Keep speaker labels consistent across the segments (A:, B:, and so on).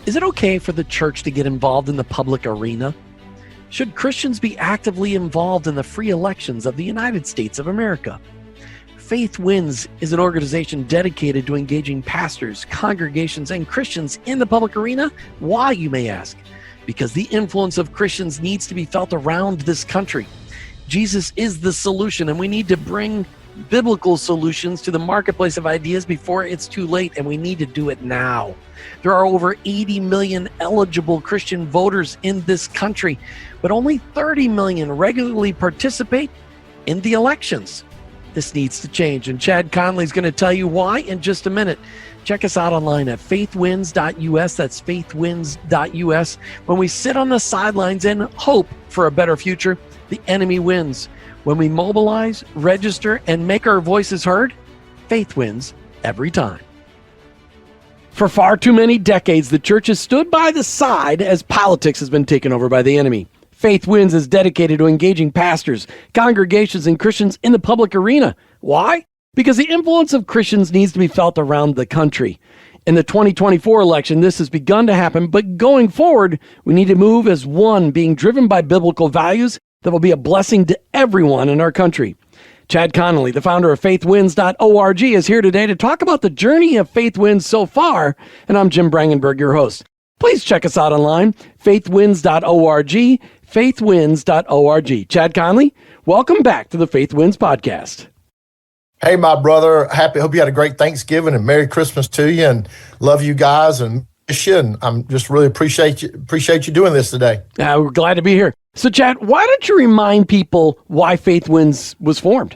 A: Is it okay for the church to get involved in the public arena? Should Christians be actively involved in the free elections of the United States of America? Faith Wins is an organization dedicated to engaging pastors, congregations, and Christians in the public arena. Why, you may ask? Because the influence of Christians needs to be felt around this country. Jesus is the solution, and we need to bring biblical solutions to the marketplace of ideas before it's too late, and we need to do it now. There are over 80 million eligible Christian voters in this country, but only 30 million regularly participate in the elections. This needs to change, and Chad Connelly is going to tell you why in just a minute. Check us out online at faithwins.us. That's faithwins.us. When we sit on the sidelines and hope for a better future, the enemy wins. When we mobilize, register, and make our voices heard, faith wins every time. For far too many decades, the church has stood by the side as politics has been taken over by the enemy. Faith Wins is dedicated to engaging pastors, congregations, and Christians in the public arena. Why? Because the influence of Christians needs to be felt around the country. In the 2024 election, this has begun to happen, but going forward, we need to move as one, being driven by biblical values that will be a blessing to everyone in our country. Chad Connelly, the founder of faithwins.org, is here today to talk about the journey of Faith Wins so far, and I'm Jim Brangenberg, your host. Please check us out online, faithwins.org, faithwins.org. Chad Connelly, welcome back to the Faith Wins podcast.
B: Hey, my brother. Hope you had a great Thanksgiving and Merry Christmas to you, and love you guys and miss you. And I'm just really appreciate you doing this today.
A: We're glad to be here. So, Chad, why don't you remind people why Faith Wins was formed?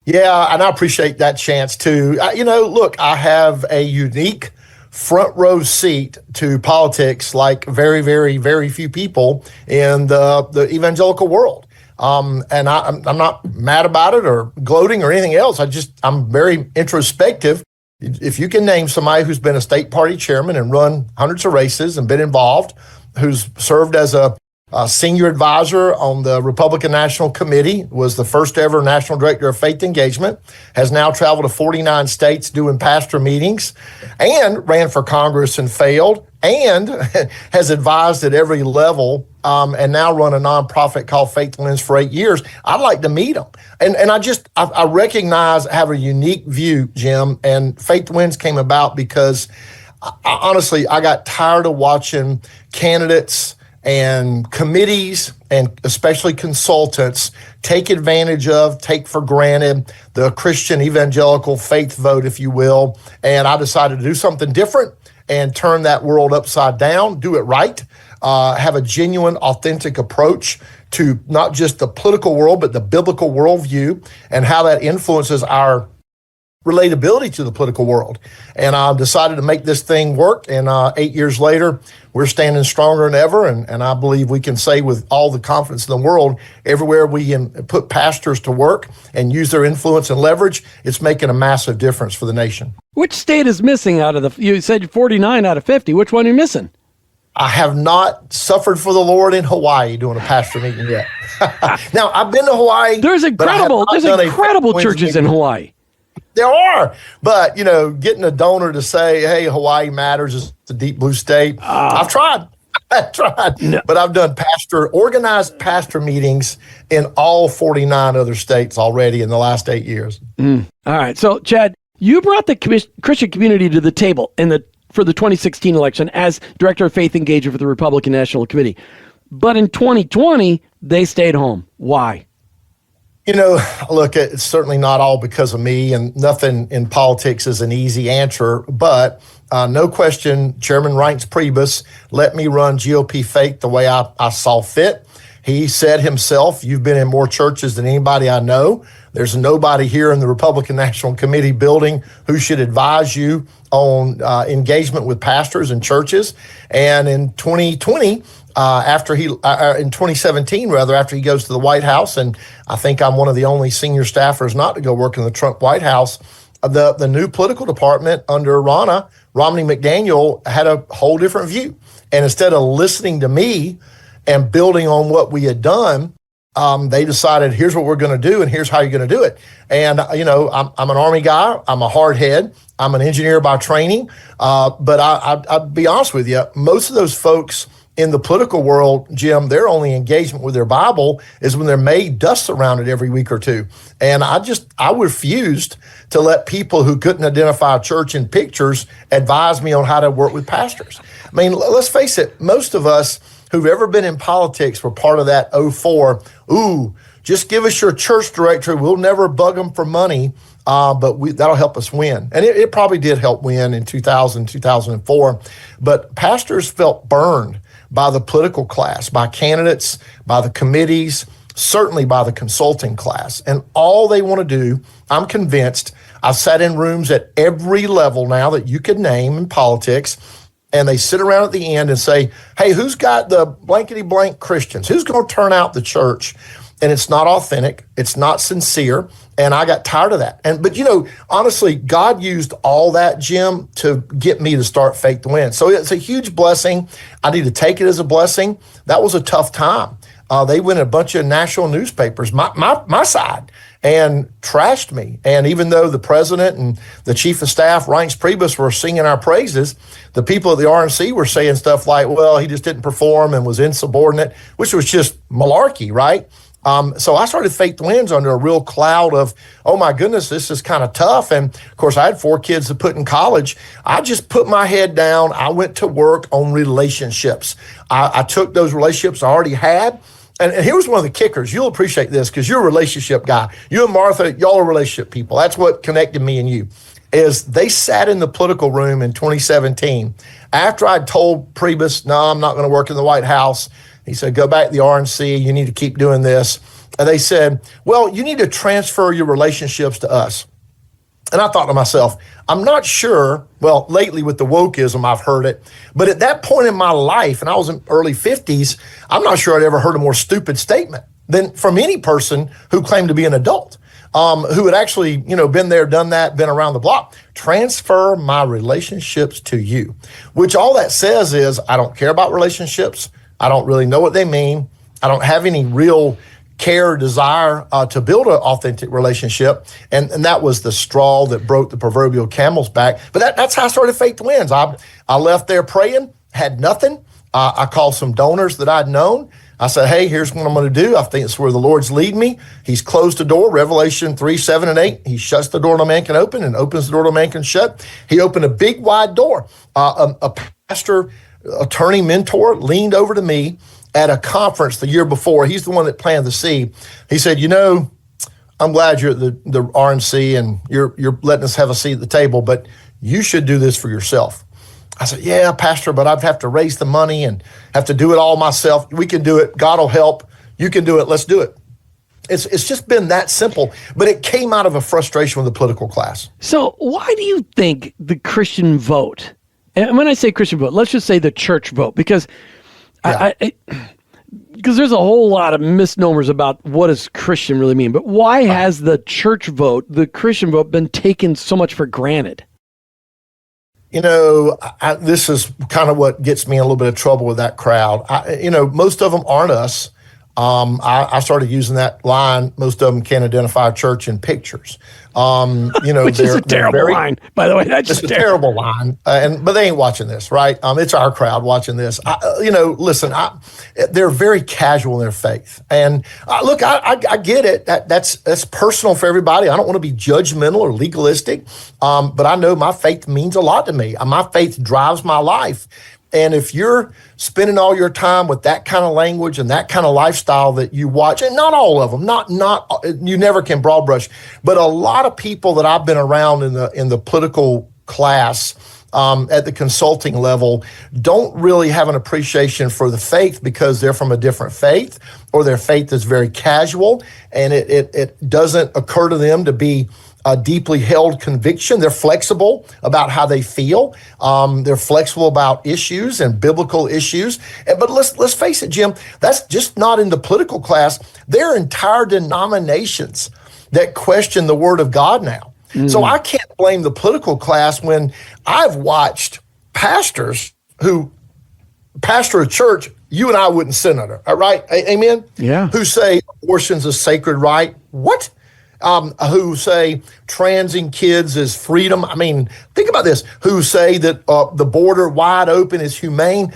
B: Yeah, and I appreciate that chance too. Look, I have a unique front row seat to politics like very, very, very few people in the evangelical world. And I'm not mad about it or gloating or anything else. I'm very introspective. If you can name somebody who's been a state party chairman and run hundreds of races and been involved, who's served as a senior advisor on the Republican National Committee, was the first ever National Director of Faith Engagement, has now traveled to 49 states doing pastor meetings, and ran for Congress and failed, and has advised at every level, and now run a nonprofit called Faith Wins for 8 years. I'd like to meet him. And I recognize, I have a unique view, Jim, and Faith Wins came about because honestly, I got tired of watching candidates and committees, and especially consultants, take advantage of, take for granted the Christian evangelical faith vote, if you will. And I decided to do something different and turn that world upside down, do it right, have a genuine, authentic approach to not just the political world, but the biblical worldview and how that influences our relatability to the political world. And I decided to make this thing work. And 8 years later, we're standing stronger than ever. And I believe we can say with all the confidence in the world, everywhere we can put pastors to work and use their influence and leverage, it's making a massive difference for the nation.
A: Which state is missing out of you said 49 out of 50. Which one are you missing?
B: I have not suffered for the Lord in Hawaii doing a pastor meeting yet. Now, I've been to Hawaii.
A: There's incredible churches in Hawaii.
B: There are, but getting a donor to say, "Hey, Hawaii matters," is the deep blue state. I've tried, no. But I've done organized pastor meetings in all 49 other states already in the last 8 years.
A: All right, so Chad, you brought the Christian community to the table for the 2016 election as Director of Faith Engagement for the Republican National Committee, but in 2020 they stayed home. Why?
B: Look, it's certainly not all because of me, and nothing in politics is an easy answer, but no question, Chairman Reince Priebus let me run GOP Faith the way I saw fit. He said himself, "You've been in more churches than anybody I know. There's nobody here in the Republican National Committee building who should advise you on engagement with pastors and churches." And in 2020, in 2017, after he goes to the White House, and I think I'm one of the only senior staffers not to go work in the Trump White House, the new political department under Romney McDaniel had a whole different view. And instead of listening to me and building on what we had done, they decided, here's what we're going to do and here's how you're going to do it. And, I'm an Army guy. I'm a hard head. I'm an engineer by training. But I'll be honest with you, most of those folks in the political world, Jim, their only engagement with their Bible is when they're made dust around it every week or two. And I refused to let people who couldn't identify a church in pictures advise me on how to work with pastors. I mean, let's face it, most of us who've ever been in politics were part of that '04, just give us your church directory. We'll never bug them for money, but that'll help us win. And it probably did help win in 2000, 2004. But pastors felt burned by the political class, by candidates, by the committees, certainly by the consulting class. And all they want to do, I'm convinced, I've sat in rooms at every level now that you could name in politics, and they sit around at the end and say, hey, who's got the blankety blank Christians? Who's going to turn out the church? And it's not authentic. It's not sincere. And I got tired of that. But honestly, God used all that, Jim, to get me to start Faith to Win. So it's a huge blessing. I need to take it as a blessing. That was a tough time. They went in a bunch of national newspapers, my side, and trashed me. And even though the president and the chief of staff, Reince Priebus, were singing our praises, the people at the RNC were saying stuff like, well, he just didn't perform and was insubordinate, which was just malarkey, right? So I started Faith to Win's under a real cloud of, oh my goodness, this is kind of tough. And of course, I had 4 kids to put in college. I just put my head down. I went to work on relationships. I took those relationships I already had. And here was one of the kickers. You'll appreciate this because you're a relationship guy. You and Martha, y'all are relationship people. That's what connected me and you. Is they sat in the political room in 2017 after I'd told Priebus, no, I'm not going to work in the White House. He said, go back to the RNC. You need to keep doing this. And they said, well, you need to transfer your relationships to us. And I thought to myself, I'm not sure. Well, lately with the wokeism, I've heard it. But at that point in my life, and I was in early 50s, I'm not sure I'd ever heard a more stupid statement than from any person who claimed to be an adult, who had actually, been there, done that, been around the block. Transfer my relationships to you, which all that says is I don't care about relationships. I don't really know what they mean. I don't have any real care or desire to build an authentic relationship. And that was the straw that broke the proverbial camel's back. But that's how I started Faith to Wins. I left there praying, had nothing. I called some donors that I'd known. I said, hey, here's what I'm going to do. I think it's where the Lord's leading me. He's closed the door, Revelation 3, 7, and 8. He shuts the door no man can open and opens the door no man can shut. He opened a big, wide door. A pastor, attorney mentor leaned over to me at a conference the year before. He's the one that planted the seed. He said, I'm glad you're at the RNC and you're letting us have a seat at the table, but you should do this for yourself. I said, yeah, Pastor, but I'd have to raise the money and have to do it all myself. We can do it. God will help. You can do it. Let's do it. It's just been that simple, but it came out of a frustration with the political class.
A: So why do you think the Christian vote, and when I say Christian vote, let's just say the church vote, because because there's a whole lot of misnomers about what does Christian really mean. But why has the church vote, the Christian vote, been taken so much for granted?
B: This is kind of what gets me in a little bit of trouble with that crowd. Most of them aren't us. I started using that line. Most of them can't identify a church in pictures.
A: Which is a terrible line, by the way. That's
B: just a terrible line. But they ain't watching this, right? It's our crowd watching this. Listen, they're very casual in their faith. And look, I get it. That's personal for everybody. I don't want to be judgmental or legalistic. But I know my faith means a lot to me. My faith drives my life. And if you're spending all your time with that kind of language and that kind of lifestyle that you watch, and not all of them, not you never can broad brush, but a lot of people that I've been around in the political class at the consulting level don't really have an appreciation for the faith because they're from a different faith or their faith is very casual and it doesn't occur to them to be a deeply held conviction. They're flexible about how they feel. They're flexible about issues and biblical issues. But let's face it, Jim, that's just not in the political class. There are entire denominations that question the word of God now. So I can't blame the political class when I've watched pastors who pastor a church you and I wouldn't sit under, all right? Amen?
A: Yeah.
B: Who say abortion's a sacred right. What? who say transing kids is freedom. I mean, think about this, who say that the border wide open is humane.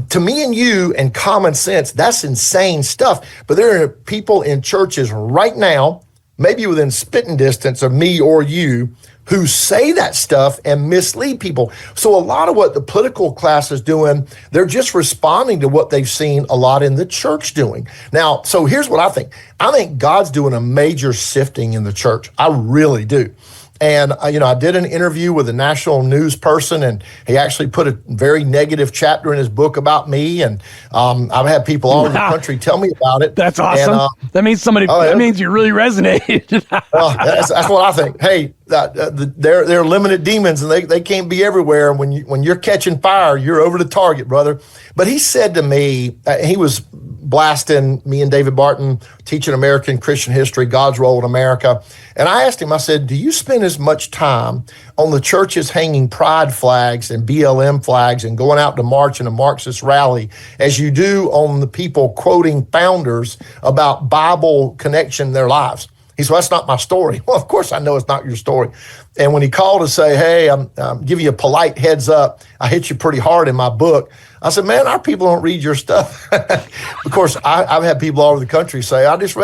B: To me and you and common sense, that's insane stuff. But there are people in churches right now, maybe within spitting distance of me or you, who say that stuff and mislead people. So a lot of what the political class is doing, they're just responding to what they've seen a lot in the church doing. Now, so here's what I think. I think God's doing a major sifting in the church. I really do. And, I did an interview with a national news person, and he actually put a very negative chapter in his book about me. And I've had people all over the country tell me about it.
A: That's awesome. And, that means that means you really resonated.
B: That's what I think. Hey, they're limited demons, and they can't be everywhere. And when you're catching fire, you're over the target, brother. But he said to me, he was blasting me and David Barton, teaching American Christian history, God's role in America. And I asked him, I said, do you spend as much time on the churches hanging pride flags and BLM flags and going out to march in a Marxist rally as you do on the people quoting founders about Bible connection in their lives? He said, well, that's not my story. Well, of course I know it's not your story. And when he called to say, hey, I'm giving you a polite heads up, I hit you pretty hard in my book. I said, man, our people don't read your stuff. Of course, I've had people all over the country say, I was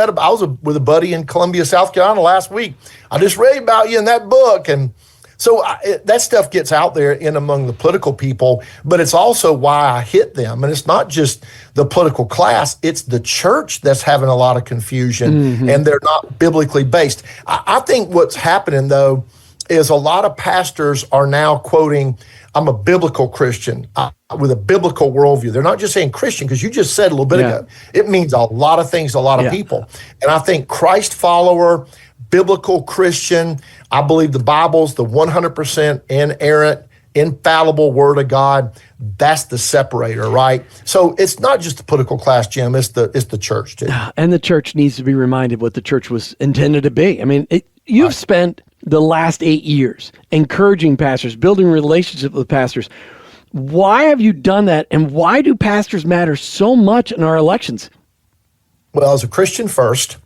B: with a buddy in Columbia, South Carolina last week. I just read about you in that book. And so that stuff gets out there in among the political people, but it's also why I hit them. And it's not just the political class, it's the church that's having a lot of confusion, and they're not biblically based. I think what's happening, though, is a lot of pastors are now quoting, I'm a biblical Christian with a biblical worldview. They're not just saying Christian, because you just said a little bit ago, it means a lot of things to a lot of people. And I think Christ follower, biblical Christian, I believe the Bible's the 100% inerrant, infallible word of God. That's the separator, right? So it's not just the political class, Jim. It's the church too.
A: And the church needs to be reminded what the church was intended to be. I mean, you've spent the last 8 years encouraging pastors, building relationships with pastors. Why have you done that? And why do pastors matter so much in our elections?
B: Well, as a Christian first,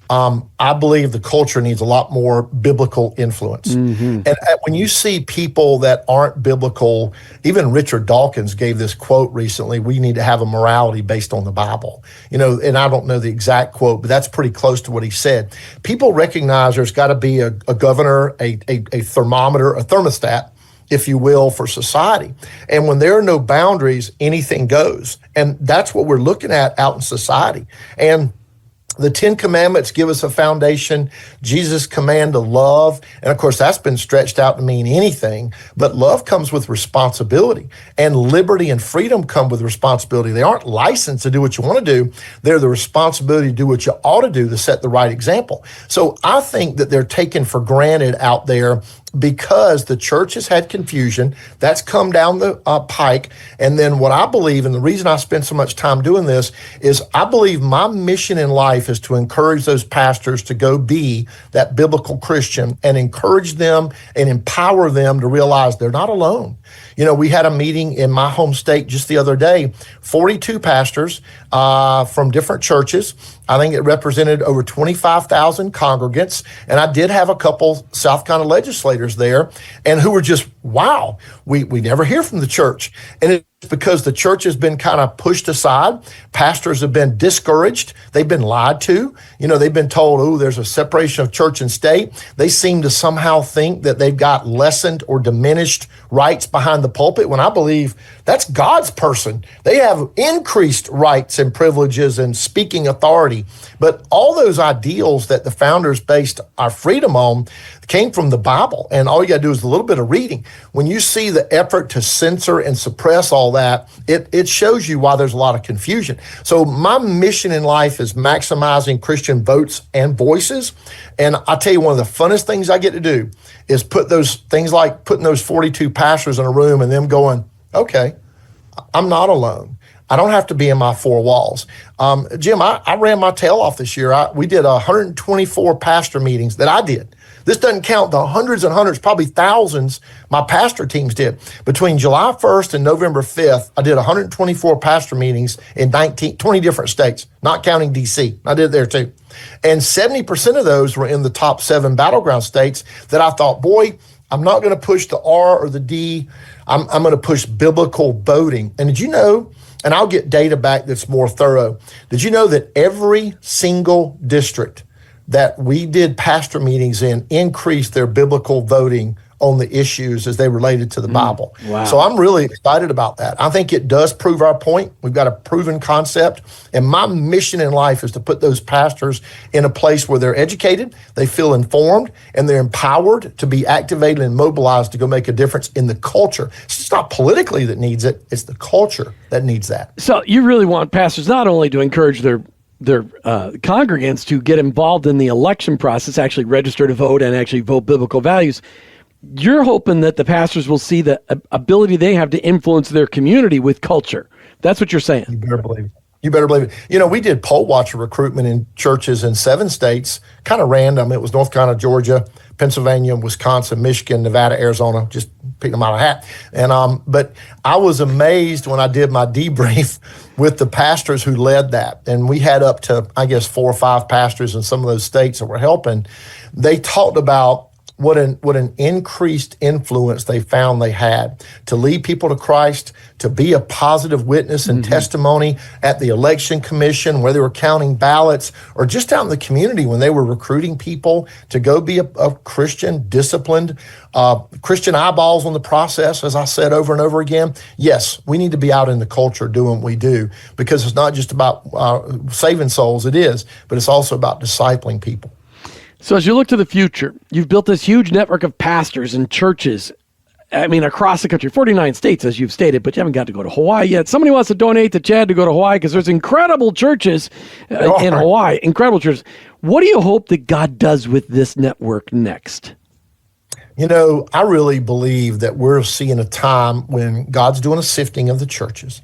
B: I believe the culture needs a lot more biblical influence. And when you see people that aren't biblical, even Richard Dawkins gave this quote recently, we need to have a morality based on the Bible. And I don't know the exact quote, but that's pretty close to what he said. People recognize there's got to be a governor, a thermometer, a thermostat, if you will, for society. And when there are no boundaries, anything goes. And that's what we're looking at out in society. And the 10 Commandments give us a foundation. Jesus' command to love. And of course, that's been stretched out to mean anything. But love comes with responsibility. And liberty and freedom come with responsibility. They aren't licensed to do what you want to do. They're the responsibility to do what you ought to do to set the right example. So I think that they're taken for granted out there because the church has had confusion. That's come down the pike. And then what I believe, and the reason I spend so much time doing this, is I believe my mission in life is to encourage those pastors to go be that biblical Christian and encourage them and empower them to realize they're not alone. We had a meeting in my home state just the other day, 42 pastors from different churches. I think it represented over 25,000 congregants. And I did have a couple South Carolina legislators there and who were just, wow, we never hear from the church. And it's because the church has been kind of pushed aside. Pastors have been discouraged. They've been lied to. They've been told, oh, there's a separation of church and state. They seem to somehow think that they've got lessened or diminished rights behind the pulpit, when I believe that's God's person. They have increased rights and privileges and speaking authority. But all those ideals that the founders based our freedom on came from the Bible. And all you got to do is a little bit of reading. When you see the effort to censor and suppress all that, it shows you why there's a lot of confusion. So my mission in life is maximizing Christian votes and voices. And I tell you, one of the funnest things I get to do is put those things like putting those 42 pastors in a room and them going, okay, I'm not alone. I don't have to be in my four walls. Jim, I ran my tail off this year. We did 124 pastor meetings that I did. This doesn't count the hundreds and hundreds, probably thousands my pastor teams did. Between July 1st and November 5th, I did 124 pastor meetings in 20 different states, not counting DC. I did it there too. And 70% of those were in the top 7 battleground states that I thought, boy, I'm not going to push the R or the D. I'm going to push biblical voting. And did you know, and I'll get data back that's more thorough, did you know that every single district that we did pastor meetings in increased their biblical voting on the issues as they related to the Bible?
A: Wow.
B: So I'm really excited about that. I think it does prove our point. We've got a proven concept. And my mission in life is to put those pastors in a place where they're educated, they feel informed, and they're empowered to be activated and mobilized to go make a difference in the culture. It's not politically that needs it, it's the culture that needs that.
A: So you really want pastors not only to encourage their congregants to get involved in the election process, actually register to vote and actually vote biblical values. You're hoping that the pastors will see the ability they have to influence their community with culture. That's what you're saying.
B: You better believe it. You better believe it. You know, we did poll watcher recruitment in churches in 7 states, kind of random. It was North Carolina, Georgia, Pennsylvania, Wisconsin, Michigan, Nevada, Arizona, just picked them out of a hat. And but I was amazed when I did my debrief with the pastors who led that. And we had up to, I guess, 4 or 5 pastors in some of those states that were helping. They talked about what an increased influence they found they had to lead people to Christ, to be a positive witness and testimony at the election commission, where they were counting ballots, or just out in the community when they were recruiting people to go be a Christian, disciplined, Christian eyeballs on the process, as I said over and over again. Yes, we need to be out in the culture doing what we do, because it's not just about saving souls, it is, but it's also about discipling people.
A: So as you look to the future, you've built this huge network of pastors and churches, across the country, 49 states, as you've stated, but you haven't got to go to Hawaii yet. Somebody wants to donate to Chad to go to Hawaii because there's incredible churches in Hawaii, incredible churches. What do you hope that God does with this network next?
B: You know, I really believe that we're seeing a time when God's doing a sifting of the churches.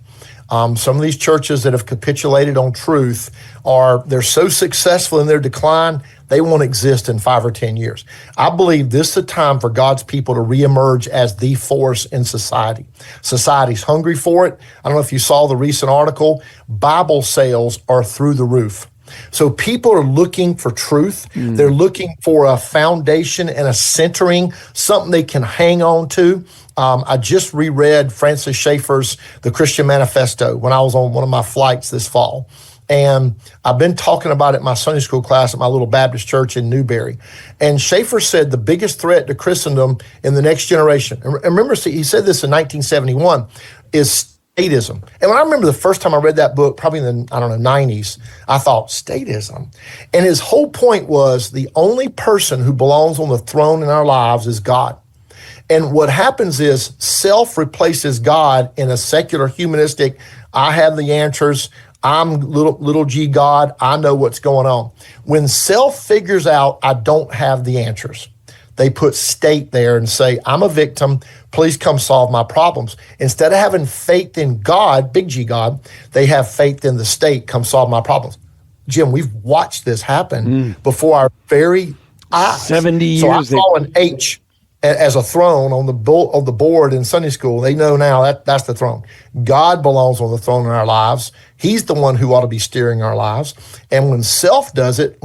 B: Some of these churches that have capitulated on truth they're so successful in their decline, they won't exist in 5 or 10 years. I believe this is a time for God's people to reemerge as the force in society. Society's hungry for it. I don't know if you saw the recent article. Bible sales are through the roof. So people are looking for truth. They're looking for a foundation and a centering, something they can hang on to. I just reread Francis Schaeffer's The Christian Manifesto when I was on one of my flights this fall. And I've been talking about it in my Sunday school class at my little Baptist church in Newberry. And Schaeffer said the biggest threat to Christendom in the next generation, and remember, he said this in 1971, is statism. And when I remember the first time I read that book, probably in the, 90s, I thought, statism. And his whole point was the only person who belongs on the throne in our lives is God. And what happens is self replaces God in a secular, humanistic, I have the answers, I'm little g God, I know what's going on. When self figures out I don't have the answers, they put state there and say, I'm a victim, please come solve my problems. Instead of having faith in God, big G God, they have faith in the state, come solve my problems. Jim, we've watched this happen before our very eyes.
A: 70 years.
B: So I saw an H as a throne on the board in Sunday school. They know now that's the throne. God belongs on the throne in our lives. He's the one who ought to be steering our lives. And when self does it,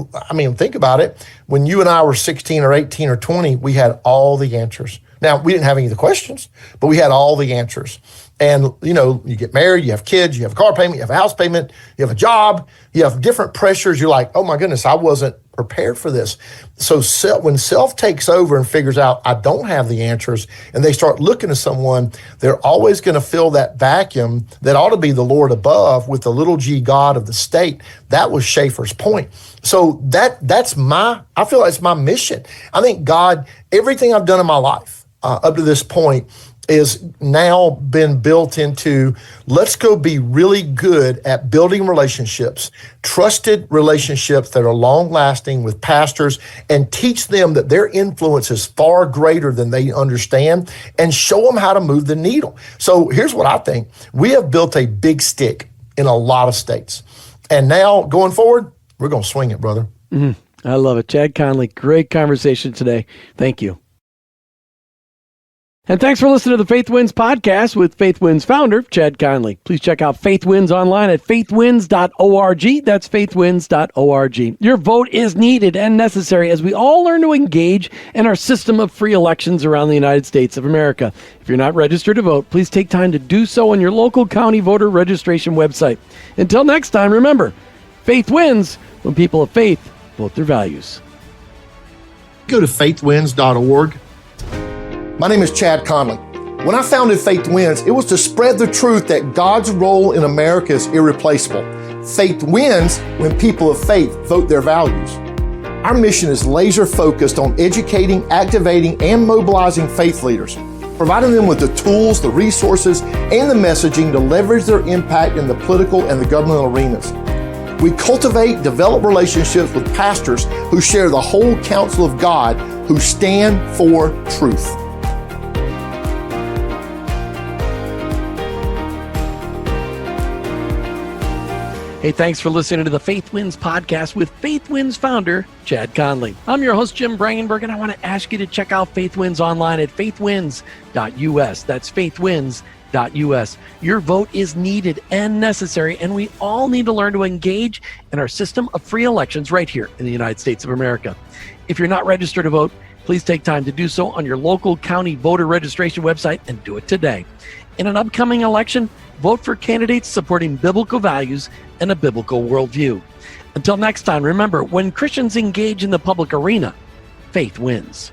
B: think about it. When you and I were 16 or 18 or 20, we had all the answers. Now, we didn't have any of the questions, but we had all the answers. And, you get married, you have kids, you have a car payment, you have a house payment, you have a job, you have different pressures. You're like, oh my goodness, I wasn't prepared for this. So when self takes over and figures out I don't have the answers, and they start looking to someone, they're always going to fill that vacuum that ought to be the Lord above with the little g God of the state. That was Schaeffer's point. So that's I feel like it's my mission. I think God, everything I've done in my life up to this point is now been built into, let's go be really good at building relationships, trusted relationships that are long lasting with pastors, and teach them that their influence is far greater than they understand, and show them how to move the needle. So here's what I think. We have built a big stick in a lot of states. And now going forward, we're going to swing it, brother.
A: I love it. Chad Connelly, great conversation today. Thank you. And thanks for listening to the Faith Wins podcast with Faith Wins founder, Chad Connelly. Please check out Faith Wins online at faithwins.org. That's faithwins.org. Your vote is needed and necessary as we all learn to engage in our system of free elections around the United States of America. If you're not registered to vote, please take time to do so on your local county voter registration website. Until next time, remember, faith wins when people of faith vote their values.
B: Go to faithwins.org. My name is Chad Connelly. When I founded Faith Wins, it was to spread the truth that God's role in America is irreplaceable. Faith wins when people of faith vote their values. Our mission is laser focused on educating, activating, and mobilizing faith leaders, providing them with the tools, the resources, and the messaging to leverage their impact in the political and the governmental arenas. We cultivate, develop relationships with pastors who share the whole counsel of God, who stand for truth.
A: Hey, thanks for listening to the Faith Wins podcast with Faith Wins founder, Chad Connelly. I'm your host, Jim Brangenberg, and I want to ask you to check out Faith Wins online at faithwins.us. That's faithwins.us. Your vote is needed and necessary, and we all need to learn to engage in our system of free elections right here in the United States of America. If you're not registered to vote, please take time to do so on your local county voter registration website and do it today. In an upcoming election, vote for candidates supporting biblical values and a biblical worldview. Until next time, remember, when Christians engage in the public arena, faith wins.